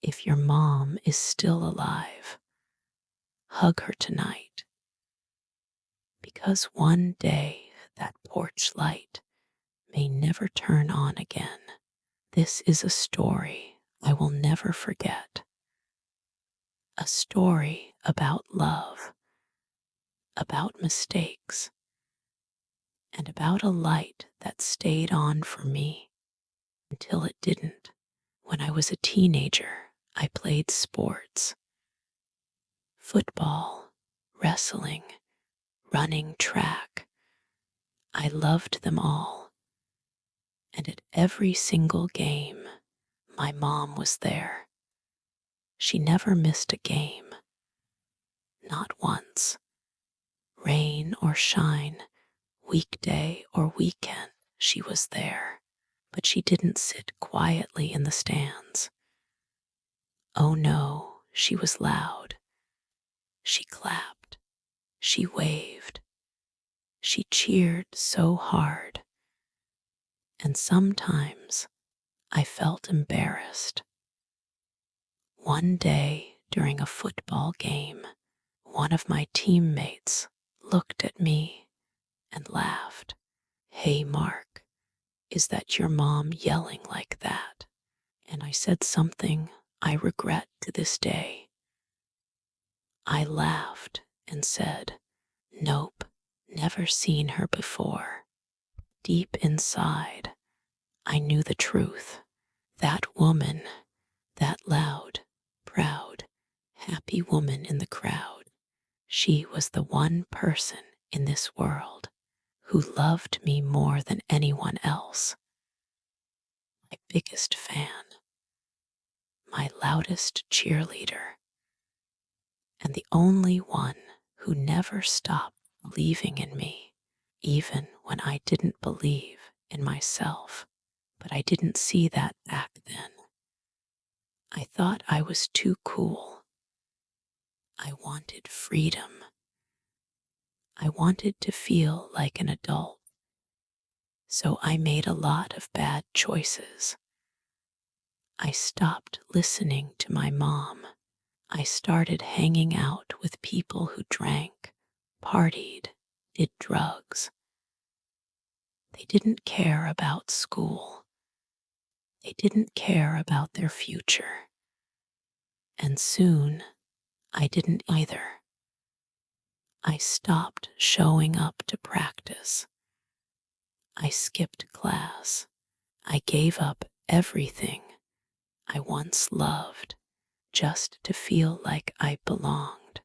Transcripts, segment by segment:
If your mom is still alive, hug her tonight, because one day that porch light may never turn on again. This is a story I will never forget. A story about love, about mistakes, and about a light that stayed on for me until it didn't. When I was a teenager, I played sports: football, wrestling, running track. I loved them all, and at every single game, my mom was there. She never missed a game, not once. Rain or shine, weekday or weekend, she was there. But she didn't sit quietly in the stands. Oh no, she was loud. She clapped. She waved. She cheered so hard. And sometimes I felt embarrassed. One day during a football game, one of my teammates looked at me and laughed. "Hey, Mark, is that your mom yelling like that?" And I said something I regret to this day. I laughed and said, "Nope, never seen her before." Deep inside, I knew the truth. That woman, that loud, proud, happy woman in the crowd, she was the one person in this world who loved me more than anyone else. My biggest fan, my loudest cheerleader, and the only one who never stopped believing in me, even when I didn't believe in myself. But I didn't see that back then. I thought I was too cool. I wanted freedom. I wanted to feel like an adult. So I made a lot of bad choices. I stopped listening to my mom. I started hanging out with people who drank, partied, did drugs. They didn't care about school. They didn't care about their future. And soon, I didn't either. I stopped showing up to practice. I skipped class. I gave up everything I once loved just to feel like I belonged.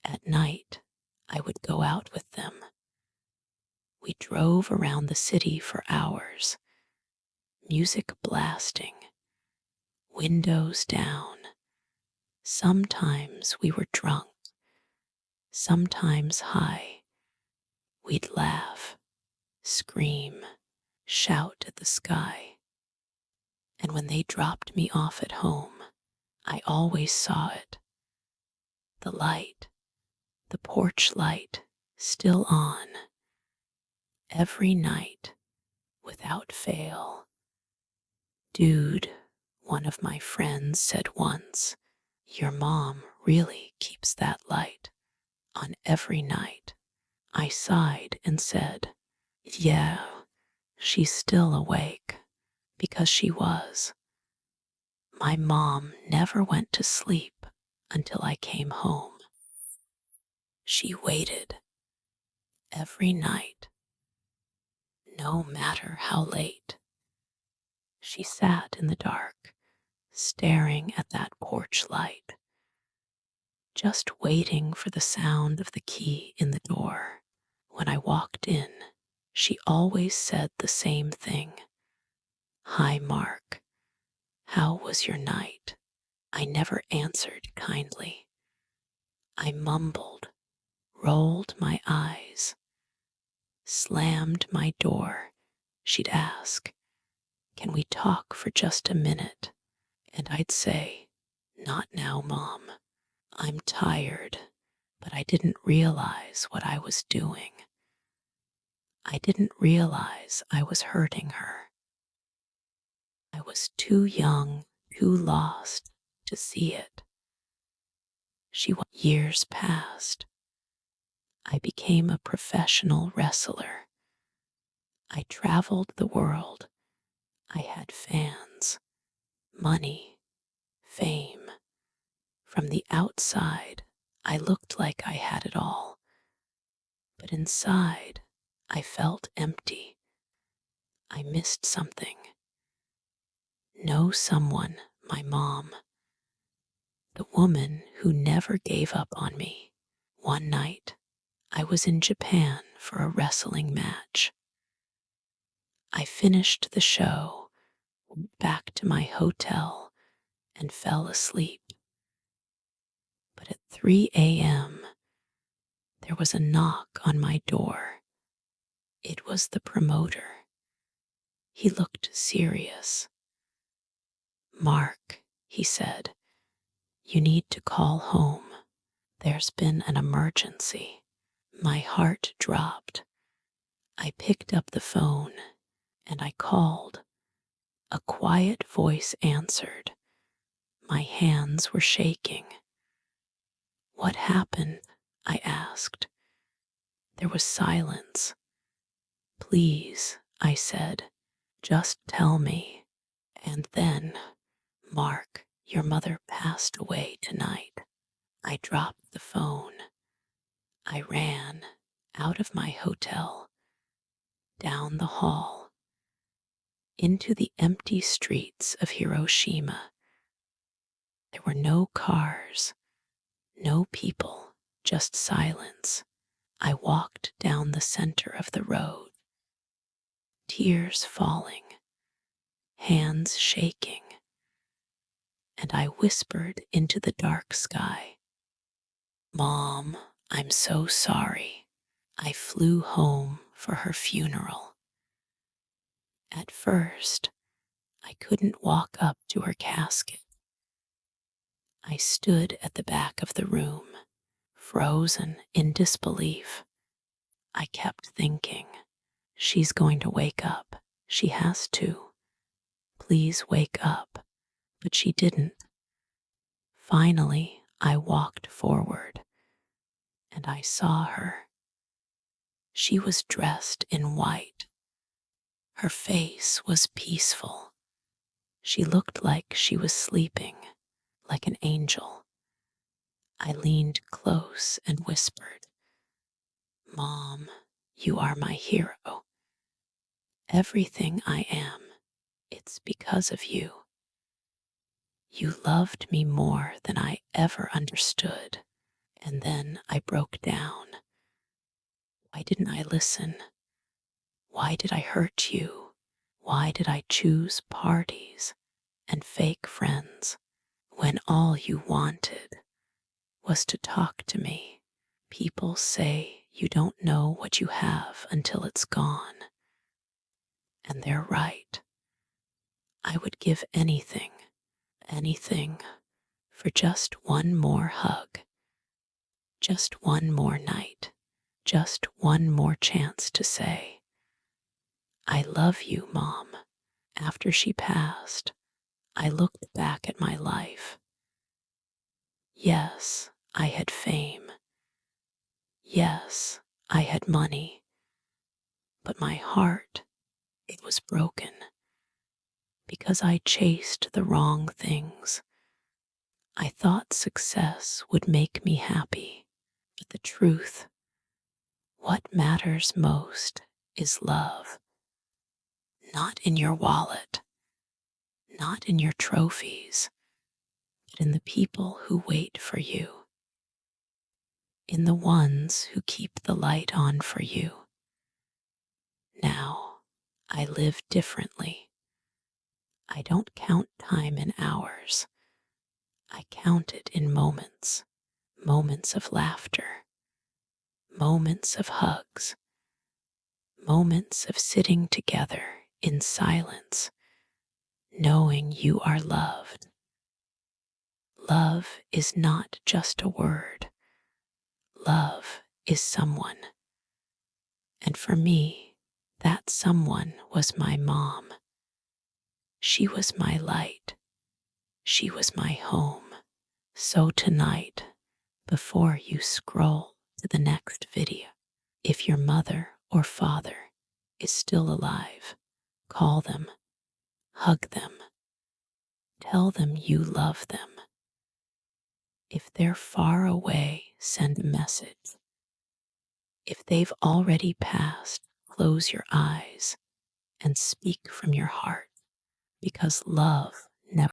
At night, I would go out with them. We drove around the city for hours, music blasting, windows down. Sometimes we were drunk, sometimes high. We'd laugh, scream, shout at the sky. And when they dropped me off at home, I always saw it. The light, the porch light, still on. Every night, without fail. "Dude," one of my friends said once, "your mom really keeps that light on every night." I sighed and said, "Yeah, she's still awake," because she was. My mom never went to sleep until I came home. She waited every night, no matter how late. She sat in the dark, staring at that porch light, just waiting for the sound of the key in the door. When I walked in, she always said the same thing. "Hi, Mark. How was your night?" I never answered kindly. I mumbled, rolled my eyes, slammed my door. She'd ask, "Can we talk for just a minute?" And I'd say, "Not now, Mom. I'm tired." But I didn't realize what I was doing. I didn't realize I was hurting her. I was too young, too lost to see it. Years passed. I became a professional wrestler. I traveled the world. I had fans, money, fame. From the outside, I looked like I had it all. But inside, I felt empty. I missed something. No someone, my mom, the woman who never gave up on me. One night, I was in Japan for a wrestling match. I finished the show, went back to my hotel, and fell asleep. But at 3 a.m., there was a knock on my door. It was the promoter. He looked serious. "Mark," he said, "you need to call home. There's been an emergency." My heart dropped. I picked up the phone and I called. A quiet voice answered. My hands were shaking. "What happened?" I asked. There was silence. "Please," I said, "just tell me." And then, "Mark, your mother passed away tonight." I dropped the phone. I ran out of my hotel, down the hall, into the empty streets of Hiroshima. There were no cars, no people, just silence. I walked down the center of the road, tears falling, hands shaking, and I whispered into the dark sky, "Mom, I'm so sorry." I flew home for her funeral. At first, I couldn't walk up to her casket. I stood at the back of the room, frozen in disbelief. I kept thinking, she's going to wake up. She has to. Please wake up. But she didn't. Finally, I walked forward, and I saw her. She was dressed in white. Her face was peaceful. She looked like she was sleeping, like an angel. I leaned close and whispered, "Mom, you are my hero. Everything I am, it's because of you. You loved me more than I ever understood." And then I broke down. Why didn't I listen? Why did I hurt you? Why did I choose parties and fake friends when all you wanted was to talk to me? People say you don't know what you have until it's gone. And they're right. I would give anything, anything, for just one more hug, just one more night, just one more chance to say, "I love you, Mom." After she passed, I looked back at my life. Yes, I had fame. Yes, I had money. But my heart, it was broken because I chased the wrong things. I thought success would make me happy, but the truth, what matters most is love. Not in your wallet, not in your trophies, but in the people who wait for you, in the ones who keep the light on for you. Now, I live differently. I don't count time in hours. I count it in moments, moments of laughter, moments of hugs, moments of sitting together in silence, knowing you are loved. Love is not just a word. Love is someone. And for me, that someone was my mom. She was my light. She was my home. So tonight, before you scroll to the next video, if your mother or father is still alive, call them, hug them, tell them you love them. If they're far away, send a message. If they've already passed, close your eyes and speak from your heart because love